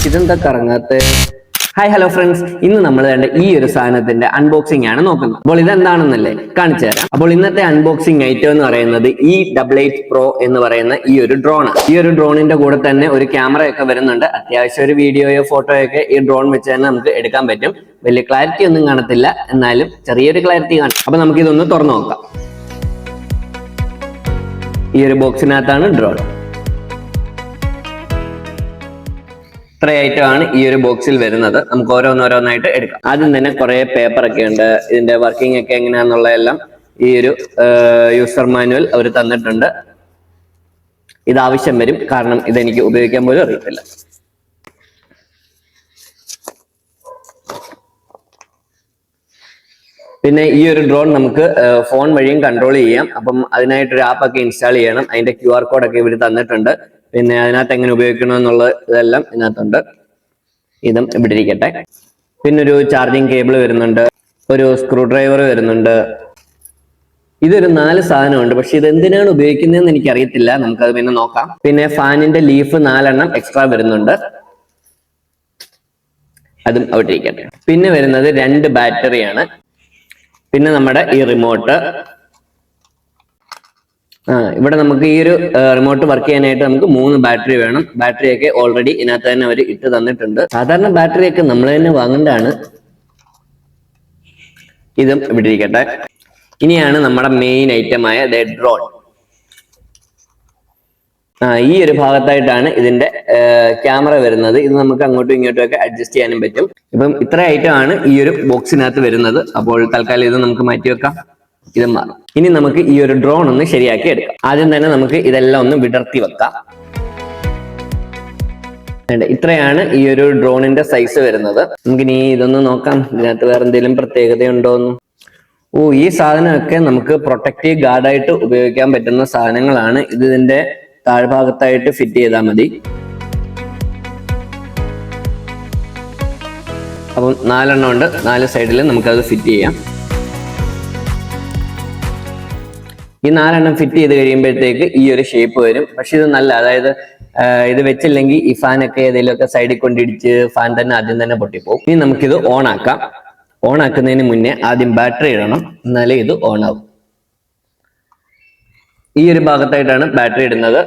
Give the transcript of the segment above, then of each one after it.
ഇതെന്താ കറങ്ങാത്ത? Hi hello friends, ഇന്ന് നമ്മൾ കണ്ട ഈ ഒരു സാധനത്തിന്റെ അൺബോക്സിംഗ് ആണ് നോക്കുന്നത്. അപ്പോൾ ഇതെന്താണെന്നല്ലേ കാണിച്ചു തരാം. അപ്പോൾ ഇന്നത്തെ അൺബോക്സിംഗ് ഐറ്റം എന്ന് പറയുന്നത് E88 Pro എന്ന് പറയുന്ന ഈ ഒരു ഡ്രോൺ. ഈ ഒരു ഡ്രോണിന്റെ കൂടെ തന്നെ ഒരു ക്യാമറ ഒക്കെ വരുന്നുണ്ട്. അത്യാവശ്യം ഒരു വീഡിയോയോ ഫോട്ടോയോ ഒക്കെ ഈ ഡ്രോൺ വെച്ച് തന്നെ നമുക്ക് എടുക്കാൻ പറ്റും. വലിയ ക്ലാരിറ്റി ഒന്നും കാണത്തില്ല, എന്നാലും ചെറിയൊരു ക്ലാരിറ്റി കാണും. അപ്പൊ നമുക്ക് ഇതൊന്ന് തുറന്നു നോക്കാം. ഈ ഒരു ബോക്സിനകത്താണ് ഡ്രോൺ. ഇത്ര ഐറ്റം ആണ് ഈ ഒരു ബോക്സിൽ വരുന്നത്. നമുക്ക് ഓരോന്നോരോന്നായിട്ട് എടുക്കാം. ആദ്യം തന്നെ കുറെ പേപ്പർ ഒക്കെ ഉണ്ട്. ഇതിന്റെ വർക്കിംഗ് ഒക്കെ എങ്ങനെയാണെന്നുള്ളതെല്ലാം ഈ ഒരു യൂസർ മാനുവൽ അവർ തന്നിട്ടുണ്ട്. ഇത് ആവശ്യം വരും, കാരണം ഇതെനിക്ക് ഉപയോഗിക്കാൻ പോലും അറിയത്തില്ല. പിന്നെ ഈ ഒരു ഡ്രോൺ നമുക്ക് ഫോൺ വഴിയും കൺട്രോൾ ചെയ്യാം. അപ്പം അതിനായിട്ടൊരു ആപ്പ് ഒക്കെ ഇൻസ്റ്റാൾ ചെയ്യണം. അതിന്റെ QR കോഡ് ഒക്കെ ഇവർ തന്നിട്ടുണ്ട്. പിന്നെ അതിനകത്ത് എങ്ങനെ ഉപയോഗിക്കണം എന്നുള്ള ഇതെല്ലാം ഇതിനകത്തുണ്ട്. ഇതും ഇവിടെ ഇരിക്കട്ടെ. പിന്നെ ഒരു ചാർജിങ് കേബിൾ വരുന്നുണ്ട്, ഒരു സ്ക്രൂ ഡ്രൈവർ വരുന്നുണ്ട്. ഇതൊരു 4 സാധനമുണ്ട്, പക്ഷെ ഇത് എന്തിനാണ് ഉപയോഗിക്കുന്നതെന്ന് എനിക്കറിയത്തില്ല. നമുക്കത് പിന്നെ നോക്കാം. പിന്നെ ഫാനിന്റെ ലീഫ് 4 എക്സ്ട്രാ വരുന്നുണ്ട്, അതും അവിടെ ഇരിക്കട്ടെ. പിന്നെ വരുന്നത് 2 ബാറ്ററിയാണ്. പിന്നെ നമ്മുടെ ഈ റിമോട്ട്. ഇവിടെ നമുക്ക് ഈ ഒരു റിമോട്ട് വർക്ക് ചെയ്യാനായിട്ട് നമുക്ക് 3 ബാറ്ററി വേണം. ബാറ്ററി ഒക്കെ ഓൾറെഡി ഇതിനകത്ത് തന്നെ അവർ ഇട്ട് തന്നിട്ടുണ്ട്. സാധാരണ ബാറ്ററി ഒക്കെ നമ്മൾ തന്നെ വാങ്ങേണ്ടതാണ്. ഇതും ഇവിടെ ഇരിക്കട്ടെ. ഇനിയാണ് നമ്മുടെ മെയിൻ ഐറ്റമായ ഡ്രോൺ. ഈ ഒരു ഭാഗത്തായിട്ടാണ് ഇതിന്റെ ക്യാമറ വരുന്നത്. ഇത് നമുക്ക് അങ്ങോട്ടും ഇങ്ങോട്ടും ഒക്കെ അഡ്ജസ്റ്റ് ചെയ്യാനും പറ്റും. ഇപ്പം ഇത്ര ഐറ്റം ആണ് ഈ ഒരു ബോക്സിനകത്ത് വരുന്നത്. അപ്പോൾ തൽക്കാലം ഇത് നമുക്ക് മാറ്റി വെക്കാം. ഇത് മാറും. ഇനി നമുക്ക് ഈ ഒരു ഡ്രോൺ ഒന്ന് ശരിയാക്കി എടുക്കാം. ആദ്യം തന്നെ നമുക്ക് ഇതെല്ലാം ഒന്ന് വിടർത്തി വെക്കാം. ഇത്രയാണ് ഈ ഒരു ഡ്രോണിന്റെ സൈസ് വരുന്നത്. നമുക്കിനി ഇതൊന്ന് നോക്കാം, ഇതിനകത്ത് വേറെ എന്തെങ്കിലും പ്രത്യേകതയുണ്ടോന്ന്. ഈ സാധനമൊക്കെ നമുക്ക് പ്രൊട്ടക്റ്റീവ് ഗാർഡായിട്ട് ഉപയോഗിക്കാൻ പറ്റുന്ന സാധനങ്ങളാണ്. ഇതിന്റെ താഴ്ഭാഗത്തായിട്ട് ഫിറ്റ് ചെയ്താൽ മതി. അപ്പം 4 ഉണ്ട്. 4 സൈഡിൽ നമുക്കത് ഫിറ്റ് ചെയ്യാം. ഈ 4 ഫിറ്റ് ചെയ്ത് കഴിയുമ്പോഴത്തേക്ക് ഈ ഒരു ഷേപ്പ് വരും. പക്ഷെ ഇത് നല്ല, അതായത് ഇത് വെച്ചില്ലെങ്കിൽ ഈ ഫാനൊക്കെ ഏതെങ്കിലുമൊക്കെ സൈഡിൽ കൊണ്ടിടിച്ച് ഫാൻ തന്നെ ആദ്യം തന്നെ പൊട്ടിപ്പോകും. ഇനി നമുക്കിത് ഓൺ ആക്കാം. ഓൺ ആക്കുന്നതിന് മുന്നേ ആദ്യം ബാറ്ററി ഇടണം, എന്നാലേ ഇത് ഓൺ ആവും. ഈ ഒരു ഭാഗത്തായിട്ടാണ് ബാറ്ററി ഇടുന്നത്.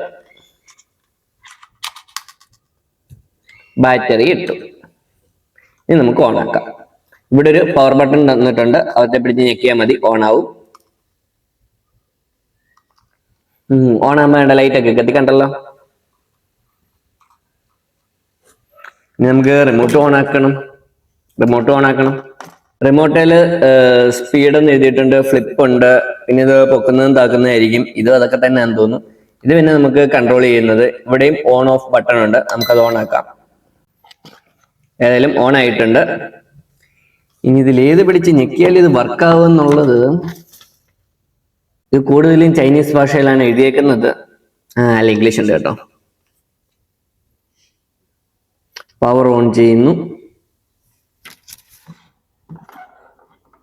ബാറ്ററി ഇട്ടു. ഇനി നമുക്ക് ഓൺ ആക്കാം. ഇവിടെ ഒരു പവർ ബട്ടൺ തന്നിട്ടുണ്ട്, അകത്തെ പിടിച്ച് ഞെക്കിയാൽ മതി, ഓൺ ആവും. ഓൺ ആകുമ്പോൾ വേണ്ട ലൈറ്റ് ഒക്കെ കത്തിക്കണ്ടല്ലോ. ഇനി നമുക്ക് റിമോട്ട് ഓൺ ആക്കണം. റിമോട്ടില് സ്പീഡ് എന്ന് എഴുതിയിട്ടുണ്ട്, ഫ്ലിപ്പ് ഉണ്ട്. പിന്നെ ഇത് പൊക്കുന്നതും താക്കുന്നതായിരിക്കും. ഇതും അതൊക്കെ തന്നെയാണെന്ന് തോന്നുന്നു. ഇത് പിന്നെ നമുക്ക് കൺട്രോൾ ചെയ്യുന്നത്. ഇവിടെയും ഓൺ ഓഫ് ബട്ടൺ ഉണ്ട്, നമുക്കത് ഓൺ ആക്കാം. ഏതായാലും ഓൺ ആയിട്ടുണ്ട്. ഇനി ഇതിൽ ഏത് പിടിച്ച് ഞെക്കിയാൽ ഇത് വർക്ക് ആവുമെന്നുള്ളത്. ഇത് കൂടുതലും ചൈനീസ് ഭാഷയിലാണ് എഴുതിയേക്കുന്നത്. അല്ല, ഇംഗ്ലീഷ് ഉണ്ട് കേട്ടോ. പവർ ഓൺ ചെയ്യുന്നു.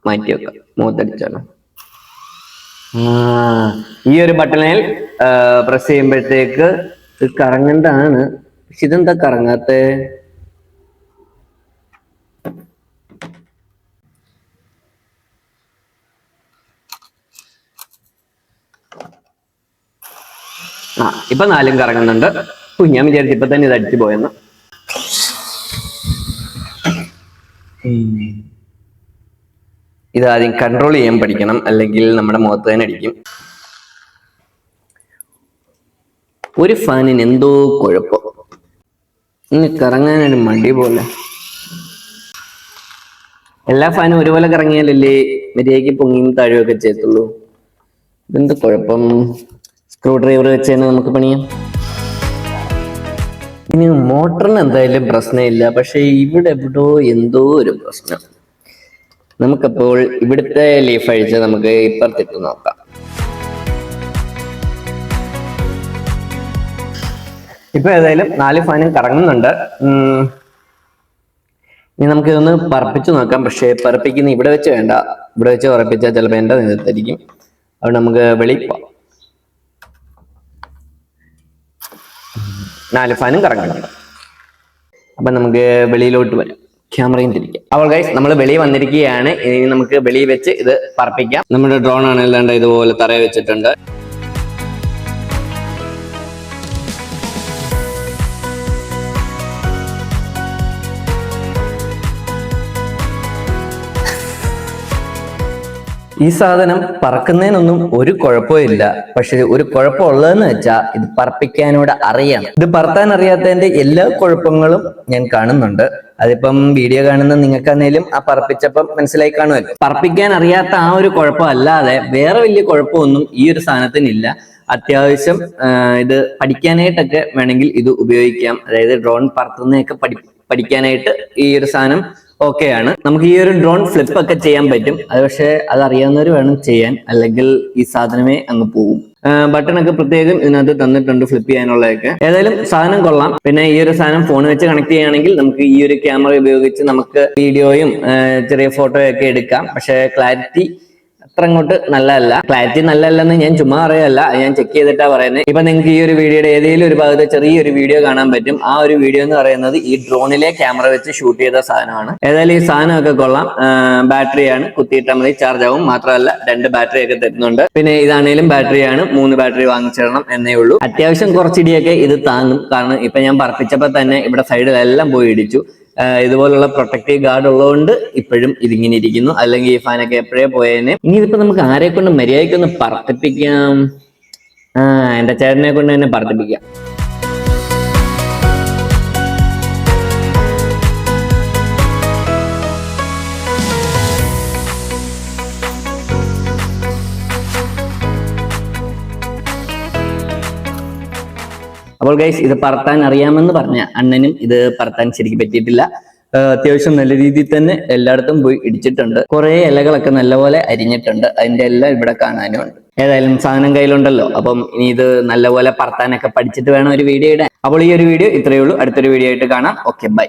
മാറ്റി വെക്കാം, മുഖത്തടിച്ചാലോ. ഈ ഒരു ബട്ടണിൽ പ്രസ് ചെയ്യുമ്പോഴത്തേക്ക് ഇത് കറങ്ങേണ്ടതാണ്. പക്ഷെ ഇതെന്താ കറങ്ങാത്ത? ഇപ്പൊ 4 കറങ്ങുന്നുണ്ട്. ഞാൻ വിചാരിച്ചു ഇപ്പൊ തന്നെ ഇത് അടിച്ചു പോയെന്ന്. ഇത് ആദ്യം കൺട്രോൾ ചെയ്യാൻ പഠിക്കണം, അല്ലെങ്കിൽ നമ്മുടെ മുഖത്ത് തന്നെ അടിക്കും. ഒരു ഫാനിന് എന്തോ കുഴപ്പം. ഇന്ന് കറങ്ങാനൊരു മടി പോലെ. എല്ലാ ഫാനും ഒരുപോലെ കറങ്ങിയാലല്ലേ മര്യാദയ്ക്ക് പൊങ്ങിയും താഴുകയൊക്കെ ചെയ്യത്തുള്ളൂ. ഇതെന്ത് കുഴപ്പം? സ്ക്രൂ ഡ്രൈവർ വെച്ച് തന്നെ നമുക്ക് പണിയാം. ഇനി മോട്ടറിന് എന്തായാലും പ്രശ്നമില്ല, പക്ഷെ ഇവിടെ എവിടോ എന്തോ ഒരു പ്രശ്നം. നമുക്കപ്പോൾ ഇവിടുത്തെ ലീഫ് അഴിച്ച് നമുക്ക് ഇപ്പുറത്തിട്ട് നോക്കാം. ഇപ്പൊ ഏതായാലും 4 ഫാനും കറങ്ങുന്നുണ്ട്. ഇനി നമുക്കിതൊന്ന് പറപ്പിച്ച് നോക്കാം. പക്ഷെ പറപ്പിക്കുന്ന ഇവിടെ വെച്ച് വേണ്ട. ഇവിടെ വെച്ച് പറപ്പിച്ചാൽ ചിലപ്പോൾ എൻ്റെ നേരത്തായിരിക്കും. അതുകൊണ്ട് നമുക്ക് വെളിയിൽ പോവാം. 4 ഫാനും കറങ്ങുന്നുണ്ട്. അപ്പൊ നമുക്ക് വെളിയിലോട്ട് വരാം, ക്യാമറയും തിരിക്കാം. അപ്പോൾ ഗൈസ് നമ്മൾ വെളിയിൽ വന്നിരിക്കുകയാണ്. ഇനി നമുക്ക് വെളിയിൽ വെച്ച് ഇത് പറപ്പിക്കാം. നമ്മുടെ ഡ്രോൺ ആണ് അല്ലാണ്ട് ഇതുപോലെ തറയെ വെച്ചിട്ടുണ്ട്. ഈ സാധനം പറക്കുന്നതിനൊന്നും ഒരു കുഴപ്പമില്ല. പക്ഷെ ഒരു കുഴപ്പമുള്ളതെന്ന് വെച്ചാൽ ഇത് പറപ്പിക്കാനോട് അറിയണം. ഇത് പറത്താൻ അറിയാത്തതിന്റെ എല്ലാ കുഴപ്പങ്ങളും ഞാൻ കാണുന്നുണ്ട്. അതിപ്പം വീഡിയോ കാണുന്ന നിങ്ങൾക്കാന്നേലും ആ പറപ്പിച്ചപ്പം മനസ്സിലായി കാണുമല്ലോ. പറപ്പിക്കാൻ അറിയാത്ത ആ ഒരു കുഴപ്പമല്ലാതെ വേറെ വലിയ കുഴപ്പമൊന്നും ഈ ഒരു സാധനത്തിനില്ല. അത്യാവശ്യം ഇത് പഠിക്കാനായിട്ടൊക്കെ വേണമെങ്കിൽ ഇത് ഉപയോഗിക്കാം. അതായത് ഡ്രോൺ പറത്തുന്നതൊക്കെ പഠിക്കാനായിട്ട് ഈ ഒരു സാധനം ഓക്കെയാണ്. നമുക്ക് ഈ ഒരു ഡ്രോൺ ഫ്ലിപ്പ് ഒക്കെ ചെയ്യാൻ പറ്റും. അത് പക്ഷെ അത് അറിയാവുന്നവർ വേണം ചെയ്യാൻ, അല്ലെങ്കിൽ ഈ സാധനമേ അങ്ങ് പോകും. ബട്ടൺ ഒക്കെ പ്രത്യേകം ഇതിനകത്ത് തന്നിട്ടുണ്ട് ഫ്ലിപ്പ് ചെയ്യാനുള്ളതൊക്കെ. ഏതായാലും സാധനം കൊള്ളാം. പിന്നെ ഈ ഒരു സാധനം ഫോൺ വെച്ച് കണക്ട് ചെയ്യുകയാണെങ്കിൽ നമുക്ക് ഈ ഒരു ക്യാമറ ഉപയോഗിച്ച് നമുക്ക് വീഡിയോയും ചെറിയ ഫോട്ടോയൊക്കെ എടുക്കാം. പക്ഷെ ക്ലാരിറ്റി അത്ര അങ്ങോട്ട് നല്ലതല്ല. ക്ലാരിറ്റി നല്ലതല്ലെന്ന് ഞാൻ ചുമ്മാ അറിയല്ല, ഞാൻ ചെക്ക് ചെയ്തിട്ടാ പറയുന്നത്. ഇപ്പൊ നിങ്ങൾക്ക് ഈ ഒരു വീഡിയോയുടെ ഏതെങ്കിലും ഒരു ഭാഗത്ത് ചെറിയൊരു വീഡിയോ കാണാൻ പറ്റും. ആ ഒരു വീഡിയോ എന്ന് പറയുന്നത് ഈ ഡ്രോണിലെ ക്യാമറ വെച്ച് ഷൂട്ട് ചെയ്ത സാധനമാണ്. ഏതായാലും ഈ സാധനമൊക്കെ കൊള്ളാം. ബാറ്ററിയാണ്, കുത്തിയിട്ടാൽ മതി, ചാർജ് ആവും. മാത്രമല്ല 2 ബാറ്ററി ഒക്കെ തരുന്നുണ്ട്. പിന്നെ ഇതാണേലും ബാറ്ററിയാണ്, 3 ബാറ്ററി വാങ്ങിച്ചിടണം എന്നേ ഉള്ളൂ. അത്യാവശ്യം കുറച്ചിടിയൊക്കെ ഇത് താങ്ങും. കാരണം ഇപ്പൊ ഞാൻ പറപ്പിച്ചപ്പോ തന്നെ ഇവിടെ സൈഡിലെല്ലാം പോയി ഇടിച്ചു. ഇതുപോലുള്ള പ്രൊട്ടക്റ്റീവ് ഗാർഡ് ഉള്ളതുകൊണ്ട് ഇപ്പോഴും ഇതിങ്ങനെ ഇരിക്കുന്നു. അല്ലെങ്കിൽ ഈ ഫാനൊക്കെ എപ്പോഴേ പോയേനെ. ഇനി ഇതിപ്പോ നമുക്ക് ആരെ കൊണ്ട് മര്യാദയ്ക്കൊന്ന് പറത്തിപ്പിക്കാം? എന്റെ ചേട്ടനെ കൊണ്ട് തന്നെ പറത്തിപ്പിക്കാം. അപ്പോൾ ഗൈസ്, ഇത് പറത്താൻ അറിയാമെന്ന് പറഞ്ഞ അണ്ണനും ഇത് പറത്താൻ ശരിക്കും പറ്റിയിട്ടില്ല. അത്യാവശ്യം നല്ല രീതിയിൽ തന്നെ എല്ലായിടത്തും പോയി ഇടിച്ചിട്ടുണ്ട്. കുറെ ഇലകളൊക്കെ നല്ലപോലെ അരിഞ്ഞിട്ടുണ്ട്. അതിന്റെ എല്ലാം ഇവിടെ കാണാനുമുണ്ട്. ഏതായാലും സാധനം കയ്യിലുണ്ടല്ലോ, അപ്പം ഇനി ഇത് നല്ലപോലെ പറത്താനൊക്കെ പഠിച്ചിട്ട് വേണം ഒരു വീഡിയോ ഇടാൻ. അപ്പോൾ ഈ ഒരു വീഡിയോ ഇത്രയേ ഉള്ളൂ. അടുത്തൊരു വീഡിയോ ആയിട്ട് കാണാം. Okay, by.